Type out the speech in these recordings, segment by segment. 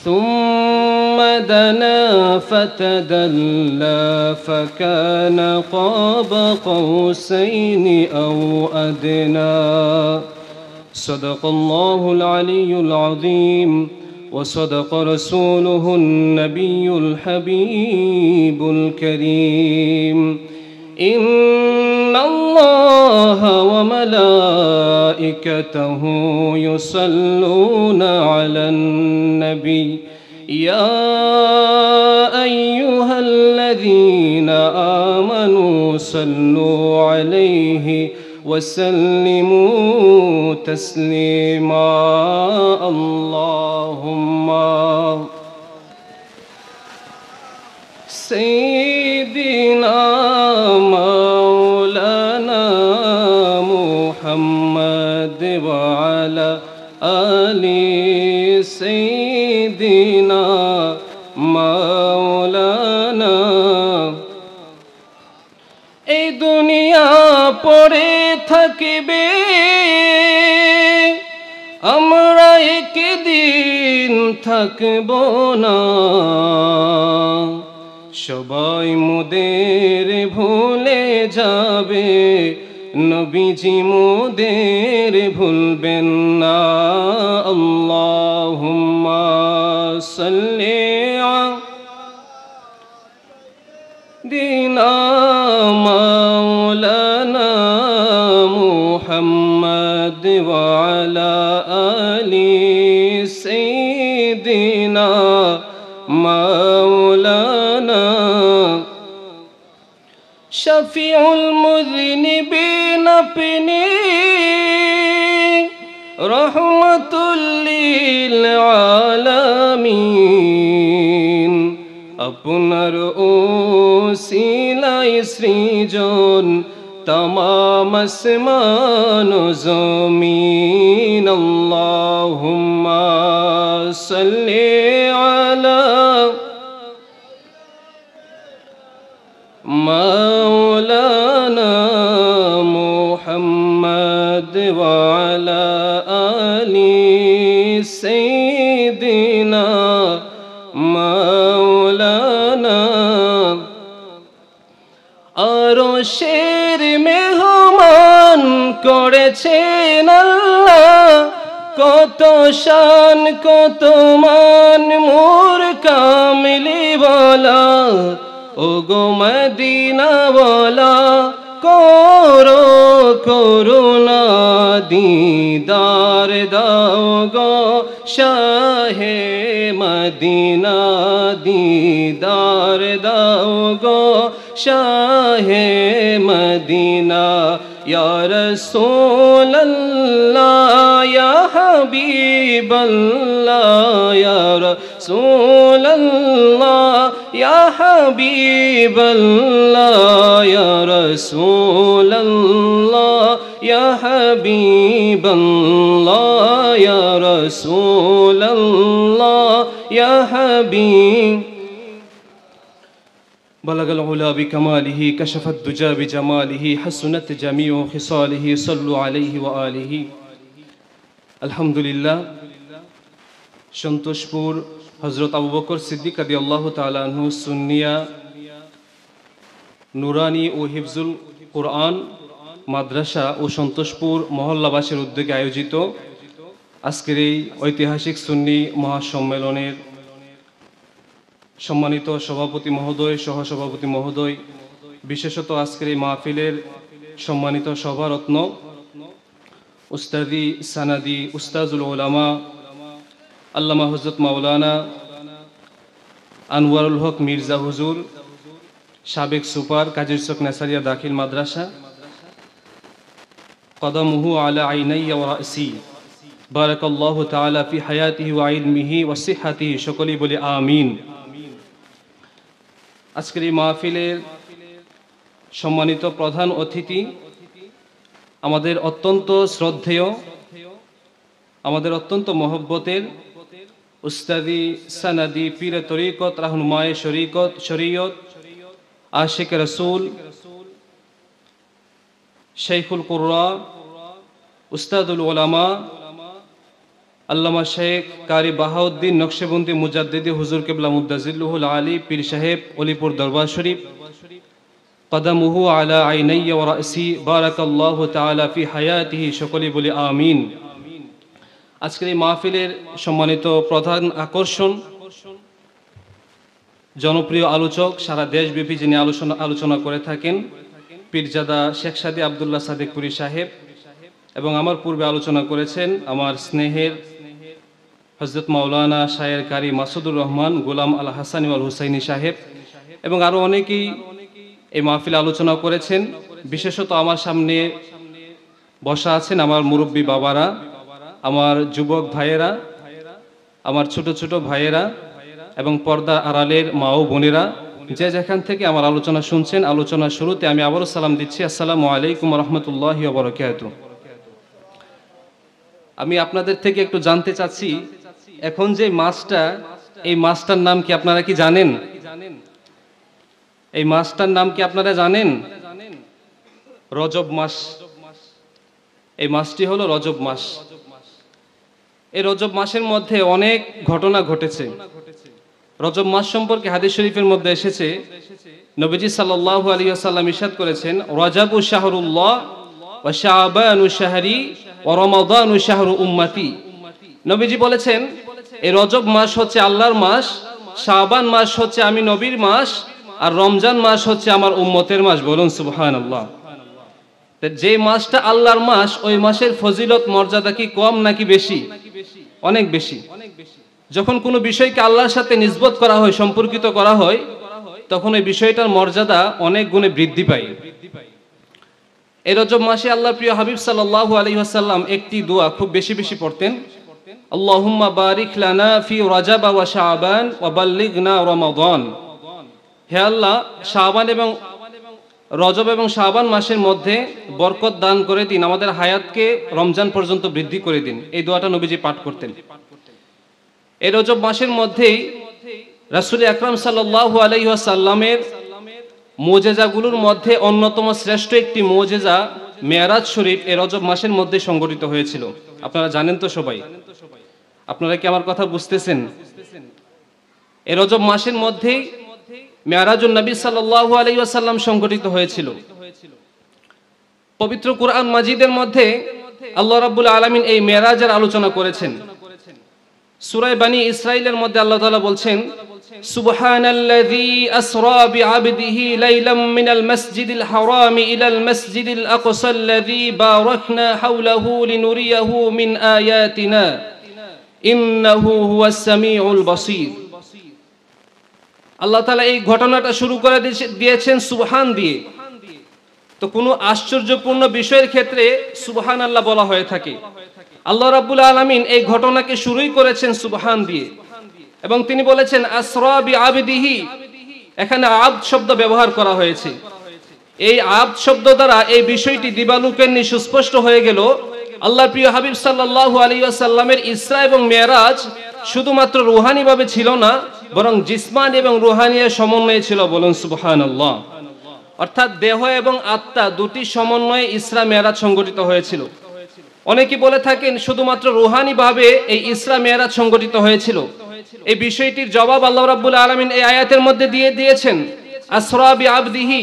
ثم دنا فتدلى فكان قاب قوسين أو أدنى صدق الله العلي العظيم وصدق رسوله النبي الحبيب الكريم إن الله وملائكته يصلون على النبي يا أيها الذين آمنوا صلوا عليه وسلموا تسليما اللهم سيدنا مولانا محمد وعلى آل سيدنا مولانا এই দুনিয়া পড়ে থাকবে আমরা একদিন থাকব না সবাই মোদের ভুলে যাবে নবীজি মোদের ভুলবেন না আল্লাহুম্মা সাল্লি দিনা মাওলানা মুহাম্মদ ওয়া আলা আলি সাইয়্যিদিনা মাওলানা শফিউল মুযনিবিন আপনি রহমাতুল লিল আলামিন আপনার ওসিলায় সৃজন तमाम আসমান ও জমিন আল্লাহুম্মা সাল্লি আলা মাওলানা মুহাম্মদ ওয়া আলা আলি সাইয়্যিদিনা মাওলানা আরশের মেহমান করেছেন আল্লাহ কত শান কত মান মোর কামলি বলা ও গো মদিনা বলা করো করুণা দিদার দাও গো শাহে মদিনা দিদার দাও গো শাহে মদিনা ইয়া রাসূলুল্লাহ ইয়া হাবিবাল্লাহ ইয়া রাসূলুল্লাহ ইয়া হাবিবাল্লাহ ইয়া রাসূলুল্লাহ ইয়া হাবিবাল্লাহ ইয়া রাসূলুল্লাহ ইয়া হাবিব بلغ العلا بكماله كشف الدجى بجماله حسنت جميع خصاله صلوا عليه وآله الحمد لله সন্তোষপুর হযরত আবু বকর সিদ্দিক রাদিয়াল্লাহু তাআলা আনহু সুন্নিয়া নুরানি ও হিফজুল কুরআন মাদ্রাসা ও সন্তোষপুর মহল্লাবাসীর উদ্যোগে আয়োজিত আজকের এই ঐতিহাসিক সুন্নি মহাসম্মেলনের সম্মানিত সভাপতি মহোদয় সহসভাপতি মহোদয় বিশেষত আজকের এই মাহফিলের সম্মানিত সভারত্ন উস্তাদি সানাদি উস্তাজুল উলামা আল্লামা হযরত মাওলানা আনোয়ারুল হক মির্জা হুজুর সাবেক সুপার কাজী চক নেসারিয়া দাখিল মাদ্রাসা কদমুহু আলা আইনাইয়া ওয়া রাসি বারাকাল্লাহু তাআলা ফি হায়াতিহি ওয়া ইলমিহি ওয়া সিহহাতিহি সকলেই বলি আমিন আজকের এই মাহফিলের সম্মানিত প্রধান অতিথি আমাদের অত্যন্ত শ্রদ্ধেয় আমাদের অত্যন্ত মহব্বতের উস্তাদি সানাদি পীরে তরিকত রাহনুমায়ে শরীকত শরীয়ত আশিক রাসূল শাইখুল কুররা উস্তাদুল উলামা আল্লামা শেখ কারি বাহাউদ্দিন নকশবন্দি মুজাদ্দিদি হুজুর কিবলা মুদ্দাজিল্লুহুল আলী পীর সাহেব অলিপুর দরবার শরীফ কদমুহু আলা আইনাইয়া ওয়া রাসি বারাকাল্লাহু তাআলা ফি হায়াতিহি, সকলে বলি আমিন। আজকের এই মাহফিলের সম্মানিত প্রধান আকর্ষণ, জনপ্রিয় আলোচক, সারা দেশব্যাপী যিনি আলোচনা করে থাকেন, পীরজাদা শেখ সাদী আব্দুল্লাহ সাদেকপুরি সাহেব, এবং আমার পূর্বে আলোচনা করেছেন আমার স্নেহের হযরত মাওলানা শায়ের কারি মাসুদুর রহমান গোলাম আল হাসানি আল হুসাইনি সাহেব, এবং আরও অনেকেই এই মাহফিলে আলোচনা করেছেন। বিশেষত আমার সামনে বসা আছেন আমার মুরব্বী বাবারা, আমার যুবক ভাইয়েরা, আমার ছোট ছোট ভাইয়েরা, এবং পর্দা আড়ালের মা ও বোনেরা, যে যেখান থেকে আমার আলোচনা শুনছেন। আলোচনার শুরুতে আমি আবারও সালাম দিচ্ছি, আসসালামু আলাইকুম রহমতুল্লাহি ওয়া বারাকাতুহু। আমি আপনাদের থেকে একটু জানতে চাচ্ছি, এখন যে মাসটা, এই মাসটার নাম কি আপনারা কি জানেন? এই মাসটার নাম কি আপনারা জানেন? রজব মাস। এই মাসটি হলো রজব মাস। এই রজব মাসের মধ্যে অনেক ঘটনা ঘটেছে। রজব মাস সম্পর্কে হাদিস শরীফের মধ্যে এসেছে, নবীজি সাল্লাল্লাহু আলাইহি ওয়াসাল্লাম ইরশাদ করেছেন, রজবু শাহরুল্লাহ ওয়া শাবানু শাহরি ওয়া রমাদানু শাহরু উম্মতি। নবীজি বলেছেন, এই রজব মাস হচ্ছে আল্লাহর মাস, শাবান মাস হচ্ছে আমি নবীর মাস, আর রমজান মাস হচ্ছে আমার উম্মতের মাস। বলুন সুবহানাল্লাহ। যে মাসটা আল্লাহর মাস, ওই মাসের ফজিলত মর্যাদা কি কম নাকি বেশি? অনেক বেশি। যখন কোনো বিষয়কে আল্লাহর সাথে নিসবত করা হয়, সম্পর্কিত করা হয়, তখন এই বিষয়টার মর্যাদা অনেক গুণে বৃদ্ধি পায়। এই রজব মাসে আল্লাহর প্রিয় হাবিব সাল্লাল্লাহু আলাইহি ওয়াসাল্লাম একটি দোয়া খুব বেশি বেশি পড়তেন, আল্লাহুম্মা বারিক লানা ফি রজব ওয়া শাবান ওয়া বাল্লিগনা রমাদান। হে আল্লাহ, শাবান এবং রজব এবং শাবান মাসের মধ্যে বরকত দান করে দিন, আমাদের হায়াতকে রমজান পর্যন্ত বৃদ্ধি করে দিন। এই দোয়াটা নবীজি পাঠ করতেন। এই রজব মাসের মধ্যেই রাসূল আকরাম সাল্লাল্লাহু আলাইহি ওয়াসাল্লামের মুজিজাগুলোর মধ্যে অন্যতম শ্রেষ্ঠ একটি মুজিজা মেরাজ শরীফ এই রজব মাসের মধ্যে সংঘটিত হয়েছিল। আপনারা জানেন তো সবাই? আপনারা কি আমার কথা বুঝতেছেন? এই রজব মাসের মধ্যেই মেরাজুন নবী সাল্লাল্লাহু আলাইহি ওয়াসাল্লাম সংঘটিত হয়েছিল। পবিত্র কুরআন মাজিদের মধ্যে আল্লাহ রাব্বুল আলামিন এই মেরাজের আলোচনা করেছেন। সূরা বনী ইসরাঈলের মধ্যে আল্লাহ তাআলা বলছেন, সুবহানাল্লাযী আসরা বিআবদিহি লাইলাম মিনাল মাসজিদিল হারামি ইলাল মাসজিদিল আকসাল্লাযী বারাকনা হাওলাহু লিনুরিয়াহু মিন আয়াতিনা ইন্নাহু হুয়াস সামিউল বাসীর। আল্লাহ তাআলা এই ঘটনাটা শুরু করে দিয়েছেন সুবহান দিয়ে। তো কোনো আশ্চর্যপূর্ণ বিষয়ের ক্ষেত্রে সুবহানাল্লাহ বলা হয়ে থাকে। আল্লাহ রাব্বুল আলামিন এই ঘটনাকে শুরুই করেছেন সুবহান দিয়ে, এবং তিনি বলেছেন আসরা বিআবদিহি। এখানে আবদ শব্দ ব্যবহার করা হয়েছে। এই আবদ শব্দ দ্বারা এই বিষয়টি দিবালুকেন্নি সুস্পষ্ট হয়ে গেল, আল্লাহর প্রিয় হাবিব সাল্লাল্লাহু আলাইহি ওয়াসাল্লামের ইসরা এবং মেরাজ শুধুমাত্র রুহানি ভাবে ছিল না, বরং জিসমান এবং রুহানিয়ার সমন্বয়ে ছিল। বলুন সুবহানাল্লাহ। অর্থাৎ দেহ এবং আত্মা দুটি সমন্বয়ে ইসরা মেরাজ সংগঠিত হয়েছিল। অনেকে বলে থাকেন শুধুমাত্র রুহানি ভাবে এই ইসরা মেরাজ সংগঠিত হয়েছিল। এই বিষয়টির জবাব আল্লাহ রাব্বুল আলামিন এই আয়াতের মধ্যে দিয়ে দিয়েছেন। আসরা বিআবদিহি,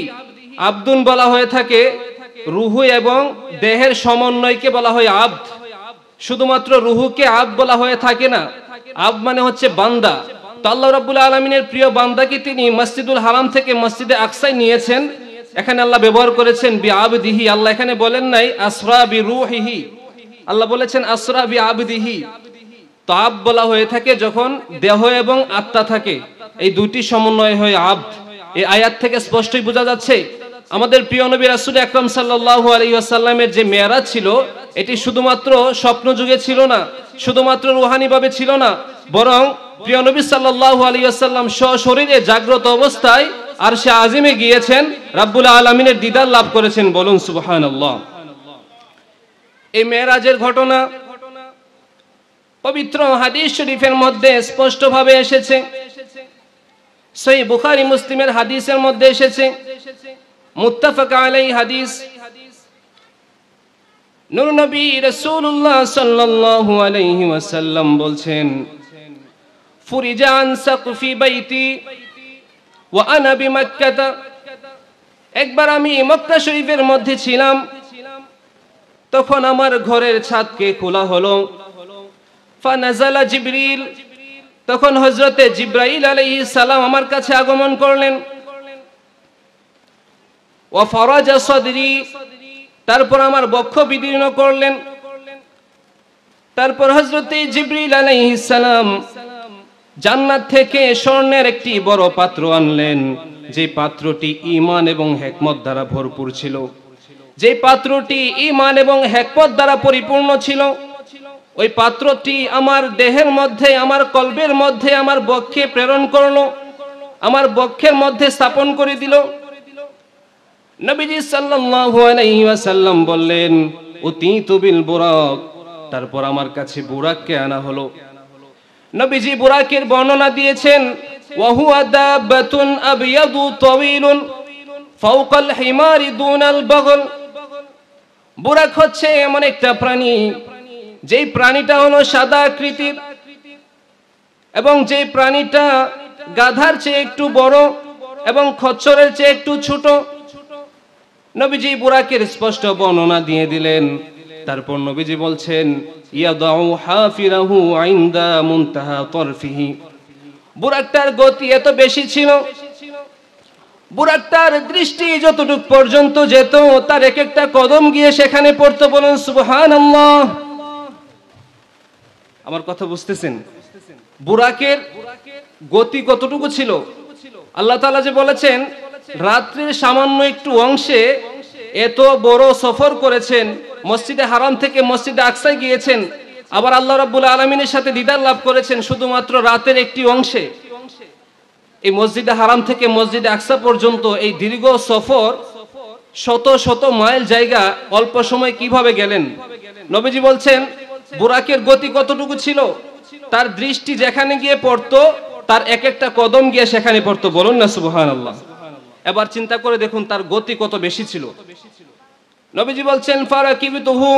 আবদুন বলা হয়ে থাকে রুহু এবং দেহের সমন্বয়কে বলা হয় আবদ। শুধুমাত্র রুহুকে আবদ বলা হয়ে থাকে না। আবদ মানে হচ্ছে বান্দা। তো আল্লাহ রাব্বুল আলামিনের প্রিয় বান্দাকে তিনি মসজিদুল হারাম থেকে মসজিদে আকসায় নিয়েছেন। এখানে আল্লাহ ব্যবহার করেছেন বিআবদিহি। আল্লাহ এখানে বলেন নাই আসরা বিরূহিহি, আল্লাহ বলেছেন আসরা বিআবদিহি। তো আবদ বলা হয়ে থাকে যখন দেহ এবং আত্মা থাকে, এই দুটি সমন্বয় হয় আবদ। এই আয়াত থেকে স্পষ্টই বোঝা যাচ্ছে আমাদের প্রিয় নবী রাসূল আকরাম সাল্লাল্লাহু আলাইহি ওয়াসাল্লামের যে মেরাজ ছিল, এটি শুধুমাত্র স্বপ্ন যুগে ছিল না, শুধুমাত্র রুহানি ভাবে ছিল না, বরং প্রিয় নবী সাল্লাল্লাহু আলাইহি ওয়াসাল্লাম সশরীরে জাগ্রত অবস্থায় আরশে আজিমে গিয়েছেন, রাব্বুল আলামিনের দিদার লাভ করেছেন। বলুন সুবহানাল্লাহ। এই মেরাজের ঘটনা পবিত্র হাদিস শরীফের মধ্যে স্পষ্টভাবে এসেছে। সহিহ বুখারী মুসলিমের হাদিসের মধ্যে এসেছে, মুত্তাফাক আলাইহি হাদিস। নূর নবী রাসূলুল্লাহ সাল্লাল্লাহু আলাইহি ওয়াসাল্লাম বলছেন, ফুরিজা আন সাকফি বাইতি ওয়া আনা বিমক্কাহ। একবার আমি মক্কা শরীফের মধ্যে ছিলাম, তখন আমার ঘরের ছাদকে খোলা হলো। ফানাজালা জিবরিল, তখন হযরতে জিবরাইল আলাইহিস সালাম আমার কাছে আগমন করলেন। ওয়া ফারাজা সাদরি, তারপর আমার বক্ষ বিদীর্ণ করলেন। তারপর হযরতে জিবরিল আলাইহিস সালাম জান্নাত থেকে স্বর্ণের একটি বড় পাত্র আনলেন, যে পাত্রটি ঈমান এবং হিকমত দ্বারা ভরপুর ছিল, যে পাত্রটি ঈমান এবং হিকমত দ্বারা পরিপূর্ণ ছিল। ওই পাত্রটি আমার দেহের মধ্যে, আমার কলবের মধ্যে, আমার বক্ষে প্রেরণ করলো, আমার বক্ষের মধ্যে স্থাপন করে দিল। নবীজি সাল্লাল্লাহু আলাইহি ওয়াসাল্লাম বললেন, উতীতু বিল বুরাক, তারপর আমার কাছে বুরাককে আনা হলো। নবীজি বুরাকের বর্ণনা দিয়েছেন, ওয়া হুয়া দাব্বাতুন আবয়াদু তাওয়িলুন ফাওকাল হিমারি দুনাল বাগল। বুরাক হচ্ছে এমন একটা প্রাণী, যেই প্রাণীটা হলো সাদা আকৃতির এবং যেই প্রাণীটা গাধার চেয়ে একটু বড় এবং খচ্চরের চেয়ে একটু ছোট। নবীজি বুরাকের স্পষ্ট বর্ণনা দিয়ে দিলেন। তারপর নবীজি বলছেন, ইয়াদাউ হাফিরাহু ইনদা মুনতাহা তরফিহি। বুরাকটার গতি এত বেশি ছিল, বুরাকটার দৃষ্টি যতটুক পর্যন্ত যেত, তার এক একটা কদম গিয়ে সেখানে পড়তো। বলেন সুবহানাল্লাহ। আমার কথা বুঝতেছেন? বুরাকের গতি কতটুকু ছিল? আল্লাহ তাআলা যে বলেছেন, রাত্রির সামান্য একটু অংশে এত বড় সফর করেছেন, মসজিদে হারাম থেকে মসজিদে আকসায় গিয়েছেন, আবার আল্লাহ রাব্বুল আলামিনের সাথে দিদার লাভ করেছেন শুধুমাত্র রাতের একটি অংশে। এই মসজিদে হারাম থেকে মসজিদে আকসা পর্যন্ত এই দীর্ঘ সফর, শত শত মাইল জায়গা অল্প সময় কিভাবে গেলেন? নবীজি বলছেন, বুরাকের গতি কতটুকু ছিল? তার দৃষ্টি যেখানে গিয়ে পড়তো, তার এক একটা কদম গিয়ে সেখানে পড়তো। বলুন না সুবহানাল্লাহ। এবার চিন্তা করে দেখুন তার গতি কত বেশি ছিল। নবীজি বলছেন, ফারাকিবতুহু,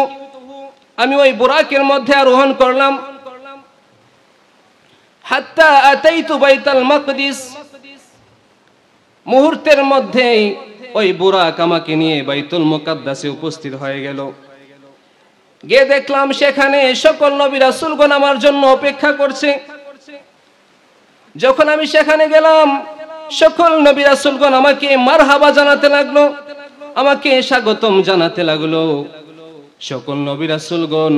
আমি ওই বুরাকের মধ্যে আরোহণ করলাম। হাত্তা আতাইতু বাইতুল মাকদিস, মুহূর্তের মধ্যেই ওই বুরাক আমাকে নিয়ে বাইতুল মুকাদ্দাসে উপস্থিত হয়ে গেল। গিয়ে দেখলাম সেখানে সকল নবী রাসূলগণ আমার জন্য অপেক্ষা করছে। যখন আমি সেখানে গেলাম, সকল নবী রাসূলগণ আমাকে মারহাবা জানাতে লাগলো, আমাকে স্বাগতম জানাতে লাগলো। সকল নবী রাসূলগণ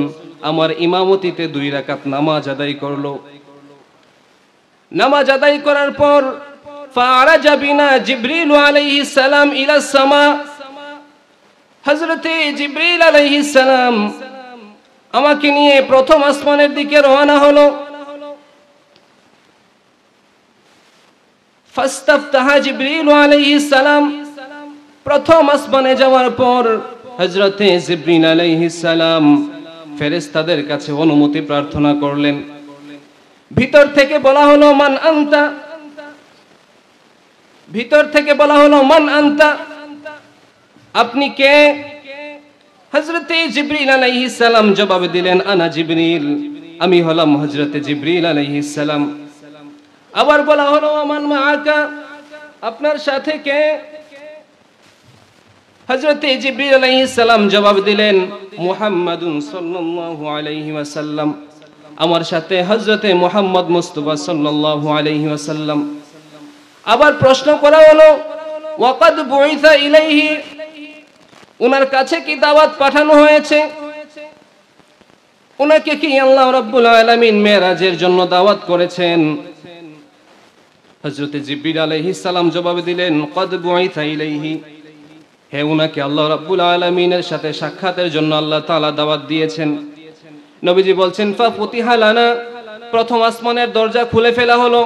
আমার ইমামতিতে 2 রাকাত নামাজ আদায় করলো। নামাজ আদায় করার পর ফারাজা বিনা জিবরিল আলাইহিস সালাম ইলা সামা, হযরতে জিবরিল আলাইহিস সালাম আমাকে নিয়ে প্রথম আসমানের দিকে রওনা হলো। ফাস্তাফতাহা জিবরিল আলাইহিস সালাম, প্রথম আসমানে যাওয়ার পর হযরতে জিবরিল আলাইহিস সালাম ফেরেশতাদের কাছে অনুমতি প্রার্থনা করলেন। ভিতর থেকে বলা হলো, মান আনতা, ভিতর থেকে বলা হলো, মান আনতা, আপনি কে? হযরতে জিবরিল আলাইহিস সালাম জবাব দিলেন, আনা জিবরিল, আমি হলাম হযরতে জিবরিল আলাইহিস সালাম। আবার বলা হলো, আমান মাআকা, আপনার সাথে কে? হযরতে জিবরিল আলাইহিস সালাম জবাব দিলেন, মুহাম্মাদুন সাল্লাল্লাহু আলাইহি ওয়াসাল্লাম, আমার সাথে হযরতে মুহাম্মদ মুস্তাফা সাল্লাল্লাহু আলাইহি ওয়াসাল্লাম। আবার প্রশ্ন করা হলো, ওয়াকাদ বুইসা ইলাইহি, উনার কাছে কি দাওয়াত পাঠানো হয়েছে? উনাকে কি আল্লাহ রাব্বুল আলামিন মেরাজের জন্য দাওয়াত করেছেন? হযরতে জিবরিল আলাইহিস সালাম জবাব দিলেন, ক্বাদ বুইসা ইলাইহি, হে, উনাকে আল্লাহ রাব্বুল আলামিনের সাথে সাক্ষাতের জন্য আল্লাহ তাআলা দাওয়াত দিয়েছেন। নবীজি বলছেন, ফাফুতিহা লানা, প্রথম আসমানের দরজা খুলে ফেলা হলো।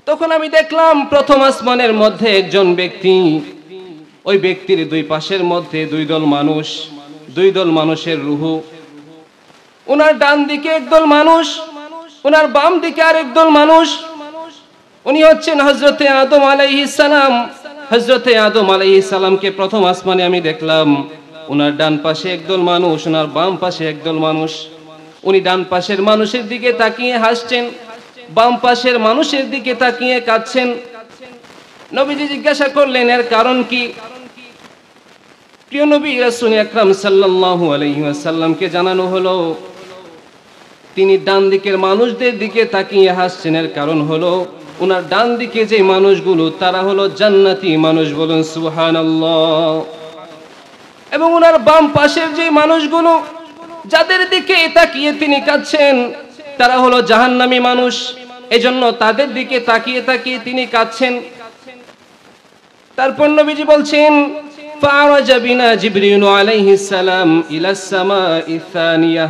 তখন আমি দেখলাম প্রথম আসমানের মধ্যে একজন ব্যক্তি, ওই ব্যক্তির 2 পাশের মধ্যে 2 দল মানুষ, 2 দল মানুষের রূহ। ওনার ডান দিকে একদল মানুষ, ওনার বাম দিকে আরেক দল মানুষ। উনি হচ্ছেন হযরতে আদম আলাইহিস সালাম। হযরতে আদম আলাইহিস সালামকে প্রথম আসমানে আমি দেখলাম। ওনার ডান পাশে একদল মানুষ, ওনার বাম পাশে একদল মানুষ। উনি ডান পাশের মানুষের দিকে তাকিয়ে হাসছেন, বাম পাশের মানুষের দিকে তাকিয়ে কাঁদছেন। নবীজি জিজ্ঞাসা করলেন এর কারণ কি? প্রিয় নবী রাসূল আকরাম সাল্লাল্লাহু আলাইহি ওয়াসাল্লামকে জানানো হলো তিনি ডান দিকের মানুষদের দিকে তাকিয়ে হাসছেন, এর কারণ হলো ওনার ডান দিকে যে মানুষগুলো তারা হলো জান্নাতি মানুষ, বলুন সুবহানাল্লাহ। এবং ওনার বাম পাশের যে মানুষগুলো যাদের দিকে তাকিয়ে তিনি কাঁদছেন তারা হলো জাহান্নামী মানুষ, এজন্য তাদের দিকে তাকিয়ে তাকিয়ে তিনি কাঁদছেন। তারপর নবীজি বলছেন ফারাজা বিনা জিবরিল আলাইহিস সালাম ইলাস সামাইস সানিয়া।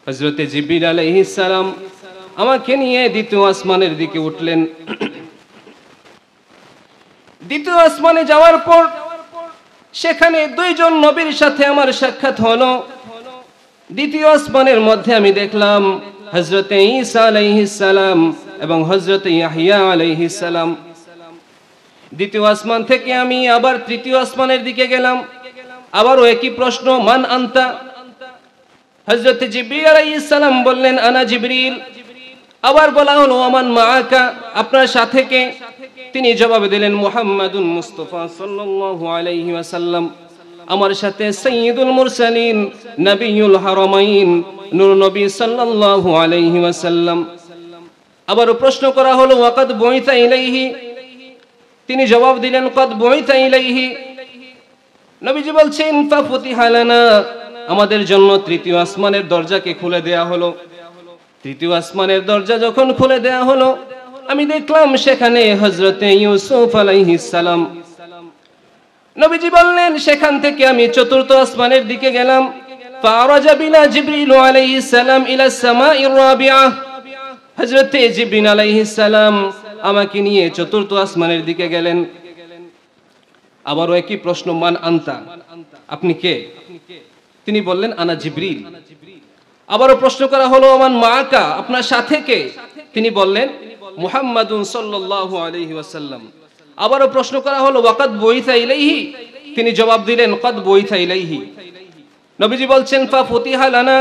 হযরত জিবরিল আলাইহিস সালাম আমাকে নিয়ে দ্বিতীয় আসমানের দিকে উঠলেন। দ্বিতীয় আসমানে যাওয়ার পর সেখানে দুইজন নবীর সাথে আমার সাক্ষাৎ হলো। দ্বিতীয় আসমানের মধ্যে আমি দেখলাম হযরত ঈসা আলাইহিস সালাম এবং হযরত ইয়াহইয়া আলাইহিস সালাম। দ্বিতীয় আসমান থেকে আমি আবার তৃতীয় আসমানের দিকে গেলাম, আবারও একই প্রশ্ন, মান আনতা? হযরত জিবরিল আলাইহিস সালাম বললেন আনা জিবরিল। আবার বলা হলো আমান মাআকা, আপনার সাথে কে? তিনি জবাব দিলেন মুহাম্মাদুন মুস্তাফা সাল্লাল্লাহু আলাইহি ওয়াসাল্লাম, আমার সাথে সাইয়্যিদুল মুরসালিন নবিয়ুল হারামাইন নূর নবী সাল্লাল্লাহু আলাইহি ওয়াসাল্লাম। আবারও প্রশ্ন করা হলো ওয়াকাদ বুইতা ইলাইহি, তিনি জবাব দিলেন কদ বুইতা ইলাইহি। নবীজি বলছেন ফাফুতিহা লানা, আমাদের জন্য তৃতীয় আসমানের দরজাকে খুলে দেয়া হলো। তৃতীয় আসমানের দরজা যখন খুলে দেয়া হলো আমি দেখলাম সেখানে হযরত ইউসুফ আলাইহিস সালাম। নবীজি বললেন সেখান থেকে আমি চতুর্থ আসমানের দিকে গেলাম। ফারাজা বিনা জিবরিল আলাইহিস সালাম ইলা সামাইর রাবিআ। হযরত জিবরিল আলাইহিস সালাম আমাকে নিয়ে চতুর্থ আসমানের দিকে গেলেন। আবারও একই প্রশ্ন, মান আনতা, আপনি কে? তিনি বললেন আনা জিবরিল। আবারও প্রশ্ন করা হলো মান মাআকা, আপনার সাথে কে? তিনি বললেন মুহাম্মাদুন সাল্লাল্লাহু আলাইহি ওয়াসাল্লাম। আবারও প্রশ্ন করা হলো ওয়াকাদ বুইতা ইলাইহি, তিনি জবাব দিলেন কদ বুইতা ইলাইহি। নবীজি বলছেন ফাফুতিহা লানা,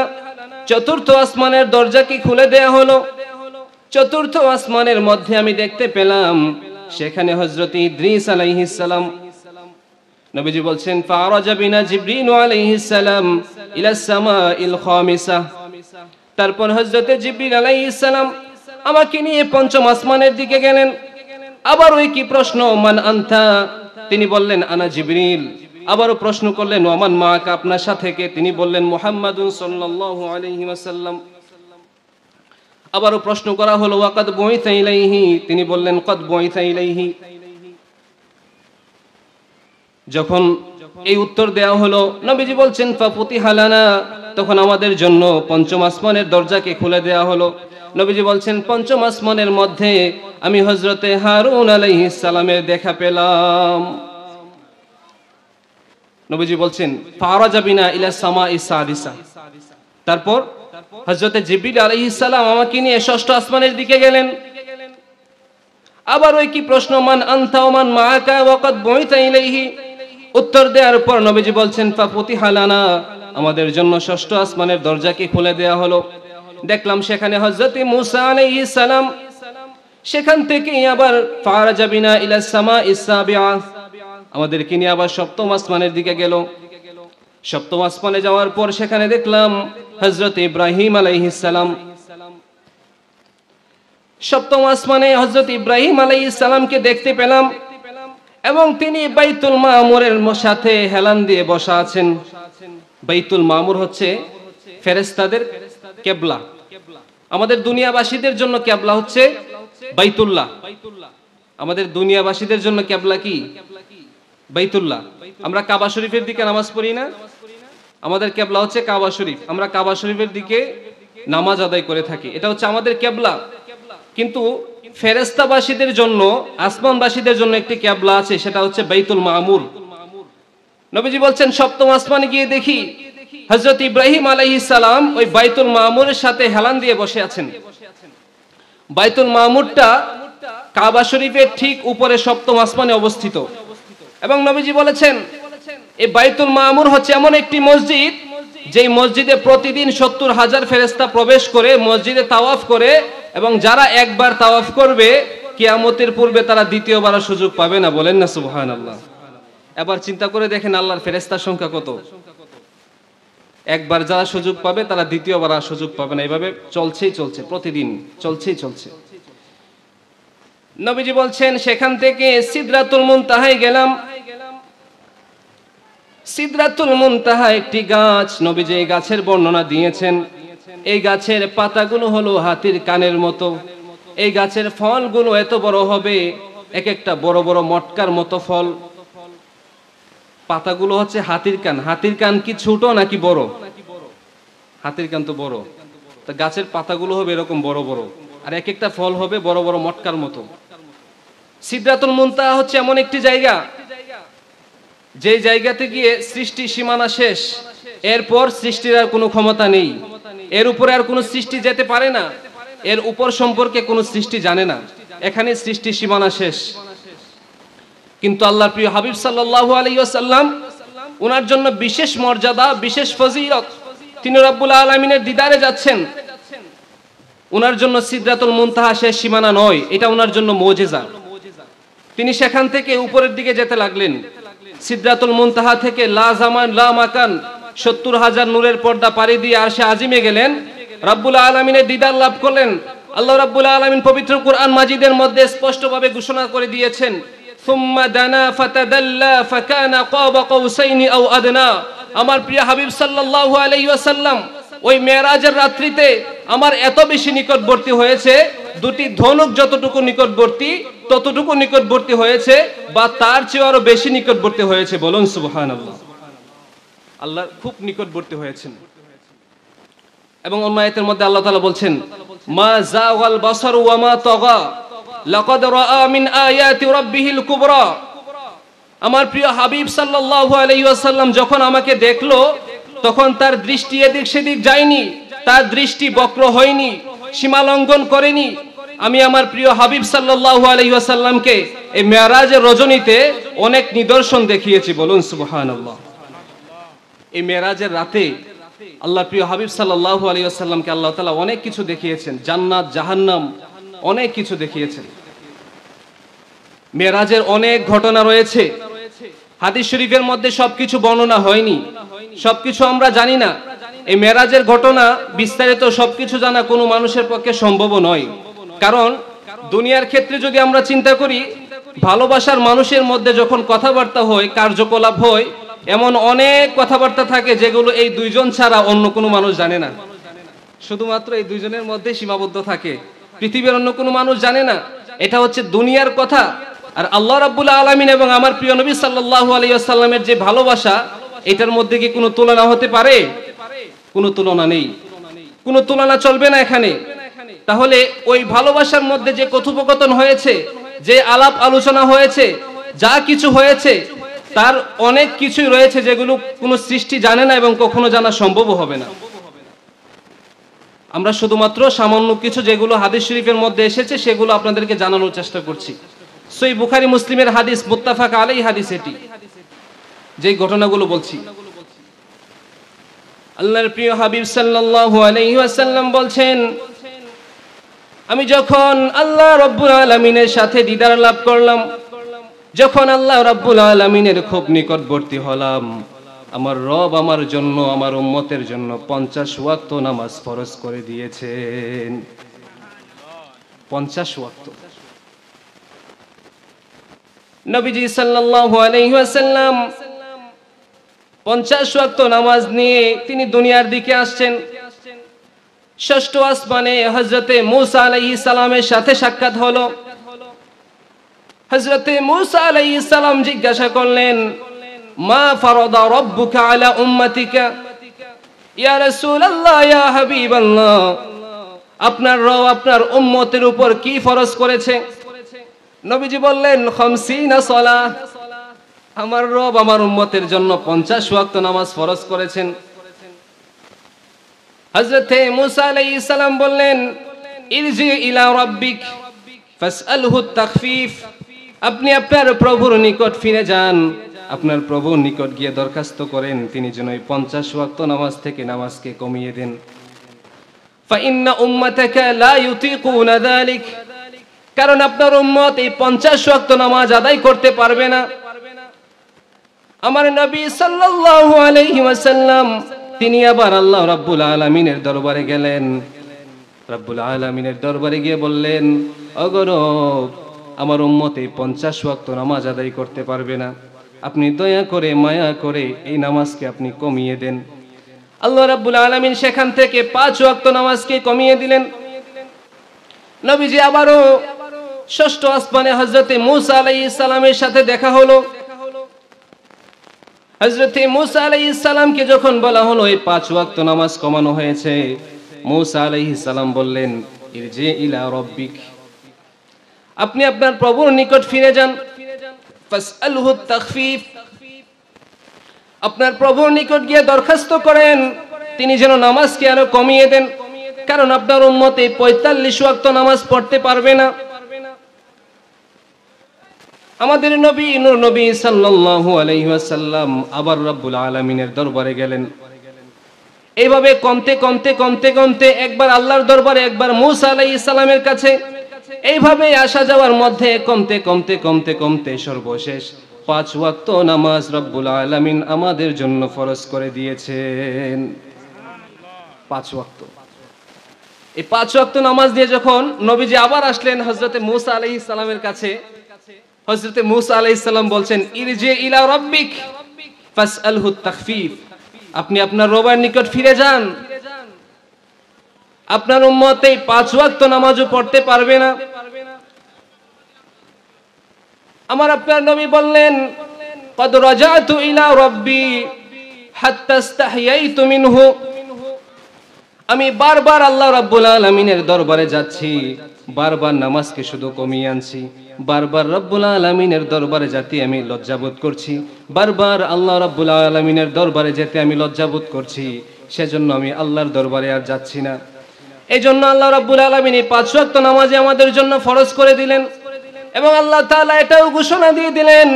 চতুর্থ আসমানের দরজা কি খুলে দেয়া হলো। চতুর্থ আসমানের মধ্যে আমি দেখতে পেলাম সেখানে হযরত ইদ্রিস আলাইহিস সালাম। নবীজি বলছেন ফারাজা বিনা জিবরিল আলাইহিস সালাম ইলা সামাইল খামিসা। তারপর হযরত জিবরিল আলাইহিস সালাম আমাকে নিয়ে পঞ্চম আসমানের দিকে গেলেন। আবারও একই প্রশ্ন, মান আনতা, তিনি বললেন আনা জিবরিল। আবারও প্রশ্ন করলেন ওমান মাআকা, আপনার সাথে কে? তিনি বললেন মুহাম্মাদুন সাল্লাল্লাহু আলাইহি ওয়াসাল্লাম। আবারও প্রশ্ন করা হলো ওয়াকাদ বুইতা ইলাইহি, তিনি বললেন কদ বুইতা ইলাইহি। যখন এই উত্তর দেয়া হলো নবীজি বলছেন ফাফুতিহা লানা, তখন আমাদের জন্য পঞ্চম আসমানের দরজাকে খুলে দেয়া হলো। নবীজি বলছেন পঞ্চম আসমানের মধ্যে আমি হযরতে হারুন আলাইহিস সালামের দেখা পেলাম। নবীজি বলছেন ফারাজা বিনা ইলা সামাইস সাদিসা। তারপর হযরতে জিবরিল আলাইহিস সালাম আমাকে নিয়ে ষষ্ঠ আসমানের দিকে গেলেন। আবার ওই কি প্রশ্ন, মান আনতা ওয়া মান মাআকা ওয়াকাদ বুইতা ইলাইহি। উত্তর দেওয়ার পর নবীজি বলছেন ফাফুতিহা লানা, আমাদের জন্য ষষ্ঠ আসমানের দরজাকে খুলে দেয়া হলো। দেখলাম সেখানে হযরত মূসা আলাইহিস সালাম। সেখান থেকে আবার ফারাজা বিনা ইলা সামাইস সাবিআ, আমাদেরকে নিয়ে আবার সপ্তম আসমানের দিকে গেল। সপ্তম আসমানে যাওয়ার পর সেখানে দেখলাম হযরত ইব্রাহিম আলাইহিস সালাম। সপ্তম আসমানে হযরত ইব্রাহিম আলাইহিস সালামকে দেখতে পেলাম এবং তিনি বাইতুল মামুরের সাথে হেলান দিয়ে বসা আছেন। বাইতুল মামুর হচ্ছে ফেরেশতাদের কিবলা, আমাদের দুনিয়াবাসীদের জন্য কিবলা হচ্ছে বাইতুল্লাহ। আমাদের দুনিয়াবাসীদের জন্য কিবলা কি? বাইতুল্লাহ। আমরা কাবা শরীফের দিকে নামাজ পড়ি না, আমাদের কিবলা হচ্ছে কাবা শরীফ। আমরা কাবা শরীফের দিকে নামাজ আদায় করে থাকি, এটা হচ্ছে আমাদের কিবলা। কিন্তু ফেরেশতাবাসীদের জন্য, আসমানবাসীদের জন্য একটি কিবলা আছে, সেটা হচ্ছে বাইতুল মামুর। নবীজি বলছেন সপ্তম আসমানে গিয়ে দেখি হযরত ইব্রাহিম আলাইহিস সালাম ওই বাইতুল মামুরের সাথে হেলান দিয়ে বসে আছেন। বাইতুল মামুরটা কাবা শরীফের ঠিক উপরে সপ্তম আসমানে অবস্থিত। এবং নবীজি বলেছেন এই বাইতুল মামুর হচ্ছে এমন একটি মসজিদ, যেই মসজিদে প্রতিদিন 70,000 ফেরেশতা প্রবেশ করে মসজিদে তাওয়াফ করে, এবং যারা একবার তাওয়াফ করবে কিয়ামতের পূর্বে তারা দ্বিতীয়বার সুযোগ পাবে না। বলেন না সুবহানাল্লাহ। এবার চিন্তা করে দেখেন আল্লাহর ফেরেশতার সংখ্যা কত। একবার যারা সুযোগ পাবে তারা দ্বিতীয়বার আর সুযোগ পাবে না। এইভাবে চলছে প্রতিদিন চলছে। নবীজি বলছেন সেখান থেকে সিদরাতুল মুনতাহায় গেলাম। সিদরাতুল মুনতাহা একটি গাছ, নবীজি এই গাছের বর্ণনা দিয়েছেন। এই গাছের পাতাগুলো হলো হাতির কানের মতো, এই গাছের ফলগুলো এত বড় হবে, এক একটা বড় বড় মটকার মতো ফল। পাতাগুলো হচ্ছে হাতির কান। হাতির কান কি ছোট নাকি বড়? হাতির কান তো বড়। তো গাছের পাতাগুলো হবে এরকম বড় বড়, আর এক একটা ফল হবে বড় বড় মটকার মতো। সিদরাতুল মুনতাহা হচ্ছে এমন একটি জায়গা, যে জায়গাতে গিয়ে সৃষ্টি সীমানা শেষ, এরপর সৃষ্টির আর কোনো ক্ষমতা নেই, এর উপরে আর কোনো সৃষ্টি যেতে পারে না, এর উপর সম্পর্কে কোনো সৃষ্টি জানে না, এখানে সৃষ্টি সীমানা শেষ। কিন্তু আল্লাহর প্রিয় হাবিব সাল্লাল্লাহু আলাইহি ওয়াসাল্লাম, ওনার জন্য বিশেষ মর্যাদা, বিশেষ ফজিলত, তিনি রব্বুল আলামিনের দিদারে যাচ্ছেন। ওনার জন্য সিদরাতুল মুনতাহা শেষ সীমানা নয়, এটা ওনার জন্য মুজিজা। তিনি সেখান থেকে উপরের দিকে যেতে লাগলেন। সিদরাতুল মুনতাহা থেকে লা জামান লা মাকান 70,000 নূরের পর্দা পাড়ি দিয়ে আরশে আজিমে গেলেন, রব্বুল আলামিনের দিদার লাভ করলেন। আল্লাহ রাব্বুল আলামিন পবিত্র কুরআন মাজিদের মধ্যে স্পষ্টভাবে ঘোষণা করে দিয়েছেন, সুম্মা দানা ফাতাদাল্লা ফাকানা কাবা কাউসাইনি আও আদনা। আমার প্রিয় হাবিব সাল্লাল্লাহু আলাইহি ওয়াসাল্লাম ওই মেরাজের রাত্রিতে আমার এত বেশি নিকটবর্তী হয়েছে, দুটি ধনুক যতটুকু নিকটবর্তী ততটুকু নিকটবর্তী হয়েছে, বা তার চেয়ে আরো বেশি নিকটবর্তী হয়েছে। বলুন সুবহানাল্লাহ। আল্লাহর খুব নিকটবর্তী হয়েছেন। এবং অন্য আয়াতের মধ্যে আল্লাহ তাআলা বলছেন, মা যাগাল বাসারু ওয়া মা তাগা লাকাদ রাআ মিন আয়াতি রাব্বিহিল কুবরা। আমার প্রিয় হাবিব সাল্লাল্লাহু আলাইহি ওয়াসাল্লাম যখন আমাকে দেখলো, তখন তার দৃষ্টি এদিক সেদিক যায়নি, তার দৃষ্টি বক্র হয়নি, সীমা লঙ্ঘন করেনি। আমি আমার প্রিয় হাবিব সাল্লাল্লাহু আলাইহি ওয়াসাল্লামকে এই মেরাজের রজনীতে অনেক নিদর্শন দেখিয়েছি। বলুন সুবহানাল্লাহ। এই মেরাজের রাতে আল্লাহর প্রিয় হাবিব সাল্লাল্লাহু আলাইহি ওয়াসাল্লামকে আল্লাহ তাআলা অনেক কিছু দেখিয়েছেন, জান্নাত জাহান্নাম অনেক কিছু দেখিয়েছেন। মেরাজের অনেক ঘটনা রয়েছে, হাদিস শরীফের মধ্যে সবকিছু বর্ণনা হয়নি, সবকিছু আমরা জানি না। এই মেরাজের ঘটনা বিস্তারিত সবকিছু জানা কোনো মানুষের পক্ষে সম্ভব নয়। কারণ দুনিয়ার ক্ষেত্রে যদি আমরা চিন্তা করি, ভালোবাসার মানুষের মধ্যে যখন কথাবার্তা হয়, কার্যকলাপ হয়, এমন অনেক কথাবার্তা থাকে যেগুলো এই দুইজন ছাড়া অন্য কোনো মানুষ জানে না। শুধুমাত্র এই দুইজনের মধ্যে সীমাবদ্ধ থাকে, পৃথিবীর অন্য কোনো মানুষ জানে না। এটা হচ্ছে দুনিয়ার কথা। আর আল্লাহ রাব্বুল আলামিন এবং আমার প্রিয় নবী সাল্লাল্লাহু আলাইহি ওয়াসাল্লামের যে ভালোবাসা, এটার মধ্যে কি কোনো তুলনা হতে পারে? কোনো তুলনা নেই, কোনো তুলনা চলবে না এখানে। তাহলে ওই ভালোবাসার মধ্যে যে কথোপকথন হয়েছে, যে আলাপ আলোচনা হয়েছে, যা কিছু হয়েছে, তার অনেক কিছুই রয়েছে যেগুলো কোনো সৃষ্টি জানে না এবং কখনো জানা সম্ভব হবে না। আমরা শুধুমাত্র সামান্য কিছু যেগুলো হাদিস শরীফের মধ্যে এসেছে সেগুলো আপনাদেরকে জানানোর চেষ্টা করছি। সহিহ বুখারী মুসলিমের হাদিস, মুত্তাফাক আলাইহি হাদিস, এটি যেই ঘটনাগুলো বলছি। আল্লাহর প্রিয় হাবিব সাল্লাল্লাহু আলাইহি ওয়াসাল্লাম বলছেন, আমি যখন আল্লাহ রাব্বুল আলামিনের সাথে দিদার লাভ করলাম, যখন আল্লাহ রাব্বুল আলামিনের খুব নিকটবর্তী হলাম, আমার রব আমার জন্য, আমার উম্মতের জন্য 50 ওয়াক্ত নামাজ ফরজ করে দিয়েছেন। 50 ওয়াক্ত। নবীজি সাল্লাল্লাহু আলাইহি ওয়াসাল্লাম 50 ওয়াক্ত নামাজ নিয়ে তিনি দুনিয়ার দিকে আসছেন। ষষ্ঠ আসমানে হযরতে মূসা আলাইহিস সালামের সাথে সাক্ষাৎ হলো। হযরতে মূসা আলাইহিস সালাম জিজ্ঞাসা করলেন, মা ফারাদা রাব্বুকা আলা উম্মাতিকা, ইয়া রাসূলুল্লাহ, ইয়া হাবিবাল্লাহ, আপনার রব আপনার উম্মতের উপর কি ফরজ করেছে? নবীজি বললেন, 50 সালাহ, আমার রব আমার উম্মতের জন্য 50 ওয়াক্ত নামাজ ফরজ করেছেন। হযরতে মূসা আলাইহিস সালাম বললেন, ইরজি ইলা রাব্বিক ফাসআলহু তাখফিফ, আপনি আপনার প্রভুর নিকট ফিরে যান, আপনার প্রভুর নিকট গিয়ে দরখাস্ত করেন তিনি যেন এই 50 ওয়াক্ত নামাজ থেকে নামাজকে কমিয়ে দেন। فإن أمتك لا يطيقون ذلك, কারণ আপনার উম্মত এই 50 ওয়াক্ত নামাজ আদায় করতে পারবে না। আমার নবী সাল্লাল্লাহু আলাইহি ওয়াসাল্লাম তিনি আবার আল্লাহ রাব্বুল আলামিনের দরবারে গেলেন। রাব্বুল আলামিনের দরবারে গিয়ে বললেন, ওগো রব, আমার উম্মত এই 50 ওয়াক্ত নামাজ আদায় করতে পারবে না, আপনি দয়া করে মায়া করে এই নামাজকে আপনি কমিয়ে দেন। আল্লাহ রাব্বুল আলামিন সেখান থেকে 5 ওয়াক্ত নামাজকে কমিয়ে দিলেন। নবীজি আবারও ষষ্ঠ আসমানে হযরতে মূসা আলাইহিস সালামের সাথে দেখা হলো। হযরতে মূসা আলাইহিস সালামকে যখন বলা হলো এই 5 ওয়াক্ত নামাজ কমানো হয়েছে, মূসা আলাইহিস সালাম বললেন, ইরজি ইলা রাব্বিক, আপনি আপনার প্রভুর নিকট ফিরে যান। ফাসআলহু তাখফিফ, আপনার প্রভুর নিকট গিয়ে দরখাস্ত করেন তিনি যেন নামাজকে আরো কমিয়ে দেন, কারণ আপনার উম্মত এই 45 ওয়াক্ত নামাজ পড়তে পারবে না। আমাদের নবী নূর নবী সাল্লাল্লাহু আলাইহি ওয়াসাল্লাম আবার রব্বুল আলামিনের দরবারে গেলেন। এইভাবে কমতে কমতে কমতে কমতে একবার আল্লাহর দরবারে, একবার মূসা আলাইহিস সালামের কাছে, এইভাবে আসা যাওয়ার মধ্যে কমতে কমতে কমতে কমতে সর্বশেষ 5 ওয়াক্ত নামাজ রব্বুল আলামিন আমাদের জন্য ফরজ করে দিয়েছেন। 5 ওয়াক্ত। এই 5 ওয়াক্ত নামাজ দিয়ে যখন নবীজি আবার আসলেন হযরতে মূসা আলাইহিস সালামের কাছে, হযরতে মূসা আলাইহিস সালাম বলছেন, ইরজি ইলা রাব্বিক ফাসআলহু তাখফিফ, আপনি আপনার রবের নিকট ফিরে যান, আপনার উম্মত এই 5 ওয়াক্ত নামাজও পড়তে পারবে না। আমার আপনার নবী বললেন, কদ রাজাতু ইলা রাব্বি হাত্তা ইস্তাহইয়াইতু মিনহু, আমি বারবার আল্লাহ রাব্বুল আলামিনের দরবারে যাচ্ছি, বারবার নামাজকে শুধু কমিয়ে আনছি, বারবার রব্বুল আলামিনের দরবারে যেতে আমি লজ্জাবোধ করছি, বারবার আল্লাহ রাব্বুল আলামিনের দরবারে যেতে আমি লজ্জাবোধ করছি, সেজন্য আমি আল্লাহর দরবারে আর যাচ্ছি না। এই জন্য আল্লাহ রাব্বুল আলামিন এই 5 ওয়াক্ত নামাজে আমাদের জন্য ফরজ করে দিলেন। এবং আল্লাহ তাআলা এটাও ঘোষণা দিয়ে দিলেন,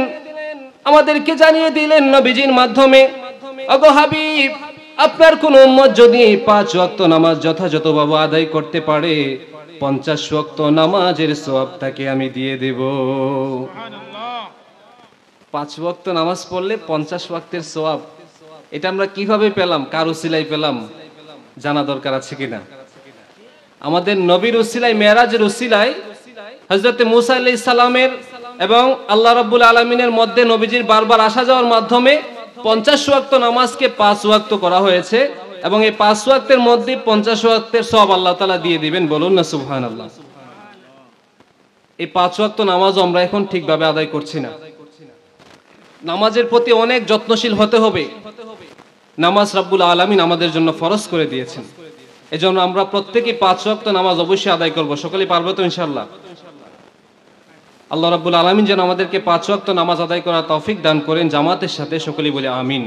আমাদেরকে জানিয়ে দিলেন নবীজির মাধ্যমে, ওগো হাবিব, আপনার কোন উম্মত যদি 5 ওয়াক্ত নামাজ যথাযথভাবে আদায় করতে পারে, 50 ওয়াক্ত নামাজের সওয়াব তাকে আমি দিয়ে দেব। সুবহানাল্লাহ। 5 ওয়াক্ত নামাজ পড়লে 50 ওয়াক্তের সওয়াব, এটা আমরা কিভাবে পেলাম, কার উসিলায় পেলাম, জানা দরকার আছে কিনা? আমাদের নবীর উসিলায়, মেরাজের উসিলায় হযরতে মূসা আলাইহিস সালামের এবং আল্লাহ রাব্বুল আলামিনের মধ্যে নবীজির বারবার আসা যাওয়ার মাধ্যমে 50 ওয়াক্ত নামাজকে 5 ওয়াক্ত করা হয়েছে, এবং এই 5 ওয়াক্তের মধ্যে 50 ওয়াক্তের সওয়াব আল্লাহ তাআলা দিয়ে দিবেন। বলুন না সুবহানাল্লাহ। এই 5 ওয়াক্ত নামাজও আমরা এখন ঠিকভাবে আদায় করছি না। নামাজের প্রতি অনেক যত্নশীল হতে হবে। নামাজ রাব্বুল আলামিন আমাদের জন্য ফরজ করে দিয়েছেন, এজন্য আমরা প্রত্যেকেই 5 ওয়াক্ত নামাজ অবশ্যই আদায় করব। সকলেই পারবে তো ইনশাআল্লাহ? আল্লাহ রাব্বুল আলামিন যেন আমাদেরকে 5 ওয়াক্ত নামাজ আদায় করার তৌফিক দান করেন জামাতের সাথে, সকলেই বলে আমিন।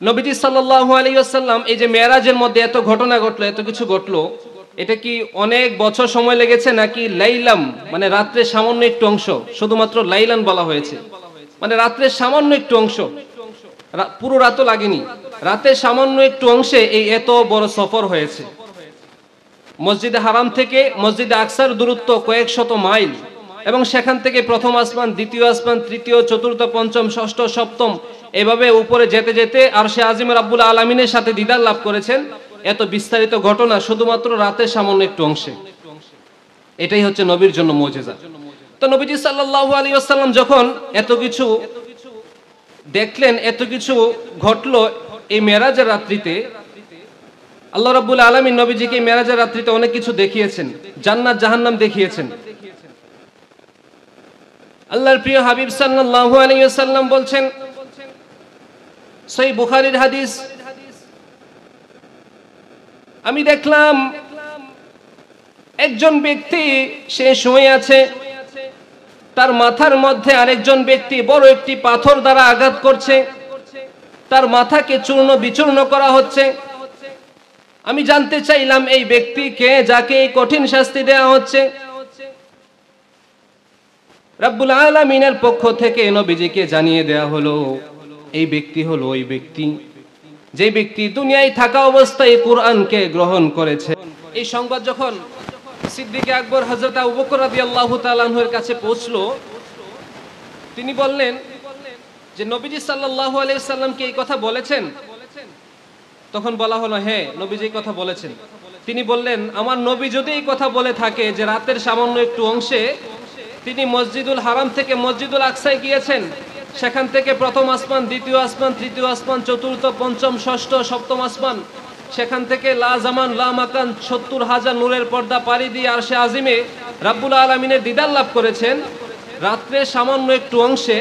নবীজি সাল্লাল্লাহু আলাইহি ওয়াসাল্লাম এই যে মেরাজের মধ্যে এত ঘটনা ঘটলো, এত কিছু ঘটলো, এটা কি অনেক বছর সময় লেগেছে নাকি লাইলাম, মানে রাত্রের সামান্য একটু অংশ, শুধুমাত্র লাইলান বলা হয়েছে, মানে রাত্রের সামান্য একটু অংশ, পুরো রাতও লাগেনি, রাতের সামান্য একটু অংশে এই এত বড় সফর হয়েছে। মসজিদে হারাম থেকে মসজিদে আকসার দূরত্ব কয়েক শত মাইল, এবং সেখান থেকে প্রথম আসমান, দ্বিতীয় আসমান, তৃতীয়, চতুর্থ, পঞ্চম, ষষ্ঠ, সপ্তম, এভাবে উপরে যেতে যেতে আরশে আজিম রাব্বুল আলামিনের সাথে দিদার লাভ করেছেন। এত বিস্তারিত ঘটনা শুধুমাত্র রাতের সামান্য একটু অংশে। এটাই হচ্ছে নবীর জন্য মুজিজা। তো নবীজি সাল্লাল্লাহু আলাইহি ওয়াসাল্লাম যখন এত কিছু দেখলেন, এত কিছু ঘটলো এই মেরাজের রাত্রিতে, আল্লাহ রাব্বুল আলামিন নবীজিকে মেরাজের রাত্রিতে অনেক কিছু দেখিয়েছেন, জান্নাত জাহান্নাম দেখিয়েছেন। আল্লাহর প্রিয় হাবিব সাল্লাল্লাহু আলাইহি ওয়াসাল্লাম বলছেন, সহিহ বুখারীর হাদিস, আমি দেখলাম একজন ব্যক্তি সে শুয়ে আছে, তার মাথার মধ্যে আরেকজন ব্যক্তি বড় একটি পাথর দ্বারা আঘাত করছে, তার মাথাকে চূর্ণ বিচূর্ণ করা হচ্ছে। আমি জানতে চাইলাম এই ব্যক্তি কে, যাকে এই কঠিন শাস্তি দেওয়া হচ্ছে? রব্বুল আলামিনের পক্ষ থেকে নবীজিকে জানিয়ে দেয়া হলো এই ব্যক্তি হলো ওই ব্যক্তি যে ব্যক্তি দুনিয়ায় থাকা অবস্থায় কোরআনকে গ্রহণ করেছে। এই সংবাদ যখন সিদ্দিক আকবর হযরত আবু বকর রাদিয়াল্লাহু তাআলা আনহুর কাছে পৌঁছলো, তিনি বললেন যে নবীজি সাল্লাল্লাহু আলাইহি সাল্লামকে এই কথা বলেছেন? তখন বলা হলো হ্যাঁ, নবীজি এই কথা বলেছেন। তিনি বললেন, আমার নবী যদি এই কথা বলে থাকে যে রাতের সামান্য একটু অংশে তিনি মসজিদুল হারাম থেকে মসজিদুল আকসায় গিয়েছেন, সেখান থেকে প্রথম আসমান, দ্বিতীয় আসমান, তৃতীয় আসমান, চতুর্থ, পঞ্চম, ষষ্ঠ, সপ্তম আসমান, সেখান থেকে লা জামান লা মাকান ৭০,০০০ নূরের পর্দা পাড়ি দিয়ে আরশে আজিমে রাব্বুল আলামিনের দিদার লাভ করেছেন রাত্রের সামান্য একটু অংশে,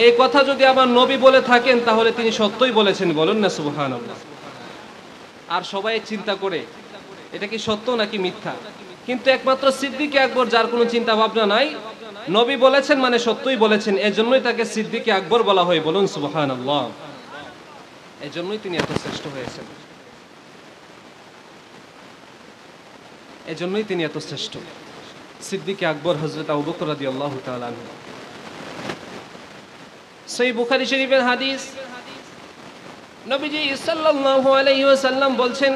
এই কথা যদি আমার নবী বলে থাকেন তাহলে তিনি সত্যই বলেছেন। বলুন না সুবহানাল্লাহ। আর সবাই চিন্তা করে এটা কি সত্য নাকি মিথ্যা, কিন্তু একমাত্র সিদ্দিক আকবর যার কোনো চিন্তা ভাবনা নাই, নবী বলেছেন মানে সত্যই বলেছেন, এজন্যই তাকে সিদ্দিক আকবর বলা হয়। বলুন সুবহানাল্লাহ। এজন্যই তিনি এত শ্রেষ্ঠ হয়েছেন, এজন্যই তিনি এত শ্রেষ্ঠ। সিদ্দিক আকবর হযরত আবু বকর রাদিয়াল্লাহু তাআলা আনহু। সহিহ বুখারী শরীফের হাদিস, নবীজি সাল্লাল্লাহু আলাইহি ওয়াসাল্লাম বলছেন,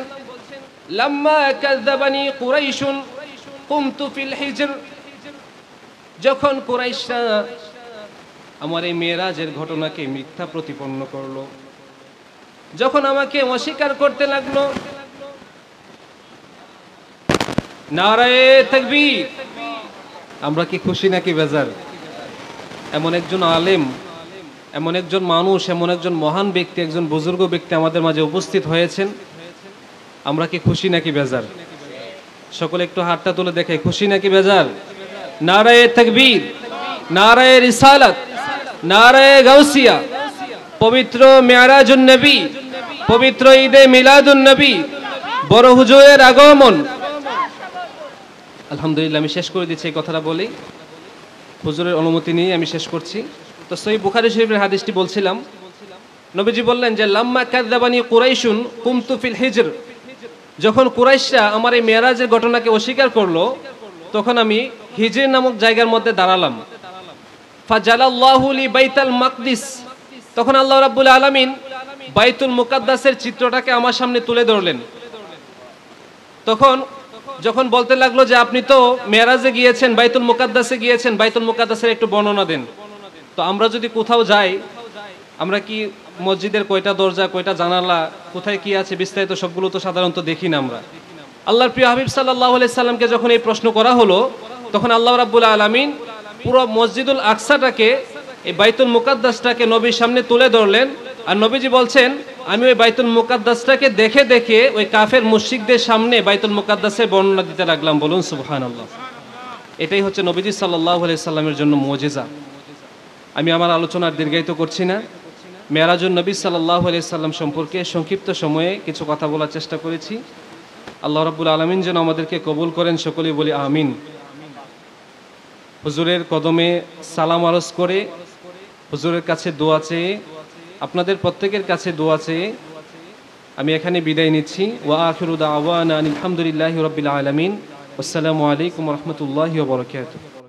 লাম্মা কাযাবানি কুরাইশুন কুমতু ফিল হিজর। যখন কুরাইশরা আমার এই মেরাজের ঘটনাকে মিথ্যা প্রতিপন্ন করলো, যখন আমাকে অস্বীকার করতে লাগলো, নারায়ে তাকবীর। আমরা কি খুশি নাকি বেজার? এমন একজন আলেম, এমন একজন মানুষ, এমন একজন মহান ব্যক্তি, একজন বুজুর্গ ব্যক্তি আমাদের মাঝে উপস্থিত হয়েছেন, আমরা কি খুশি নাকি বেজার? সকলে একটু হাতটা তুলে দেখে, খুশি নাকি বেজার? নারায়ে তাকবীর, নারায়ে রিসালাত, নারায়ে গাউসিয়া। পবিত্র মেরাজুন নবী, পবিত্র ঈদে মিলাদুন নবী, বড় হুজুরের আগমন। আলহামদুলিল্লাহ, আমি শেষ করে দিচ্ছি এই কথাটা বলি, হুজুরের অনুমতি নিয়ে আমি শেষ করছি। তো সহিহ বুখারী শরীফের হাদিসটি বলছিলাম, নবীজি বললেন যে লাম্মা কাযাবানি কুরাইশুন কুমতু ফিল হিজর। যখন কুরাইশরা আমার এই মেরাজের ঘটনাকে অস্বীকার করলো, তখন আমি হিজর নামক জায়গার মধ্যে দাঁড়ালাম। ফাজালাল্লাহু লি বাইতুল মাকদিস। তখন আল্লাহ রাব্বুল আলামিন বাইতুল মুকাদ্দাসের চিত্রটাকে আমার সামনে তুলে ধরলেন। তখন যখন বলতে লাগলো যে আপনি তো মেরাজে গিয়েছেন, বাইতুল মুকাদ্দাসে গিয়েছেন, বাইতুল মুকাদ্দাসের একটু বর্ণনা দেন। তো আমরা যদি কোথাও যাই, আমরা কি মসজিদের কয়টা দরজা, কয়টা জানালা, কোথায় কি আছে বিস্তারিত সবগুলো তো সাধারণত দেখি না আমরা। আল্লাহর প্রিয় হাবিব সাল্লাল্লাহু আলাইহি সাল্লামকে যখন এই প্রশ্ন করা হলো, তখন আল্লাহ রাব্বুল আলামিন পুরো মসজিদুল আকসাটাকে, এই বাইতুল মুকাদ্দাসটাকে নবীর সামনে তুলে ধরলেন। আর নবীজি বলছেন, আমি ওই বাইতুল মুকাদ্দাসটাকে দেখে দেখে ওই কাফের মুশরিকদের সামনে বাইতুল মুকাদ্দাসের বর্ণনা দিতে লাগলাম। বলুন সুবহানাল্লাহ। এটাই হচ্ছে নবীজি সাল্লাল্লাহু আলাইহি সাল্লামের জন্য মুজিজা। আমি আমার আলোচনা দীর্ঘায়িত করছি না। মেরাজুন নবী সাল্লাল্লাহু আলাইহি সাল্লাম সম্পর্কে সংক্ষিপ্ত সময়ে কিছু কথা বলার চেষ্টা করেছি। আল্লাহ রাব্বুল আলামিন যেন আমাদেরকে কবুল করেন, সকলেই বলি আমিন। হুজুরের কদমে সালাম আরজ করে, হুজুরের কাছে দোয়া চেয়ে, আপনাদের প্রত্যেকের কাছে দোয়া চেয়ে আমি এখানে বিদায় নিচ্ছি। ওয়া আখিরু দাওয়ানা আলহামদুলিল্লাহি রাব্বিল আলামিন। আসসালামু আলাইকুম ওয়া রাহমাতুল্লাহি ওয়া বারাকাতুহু।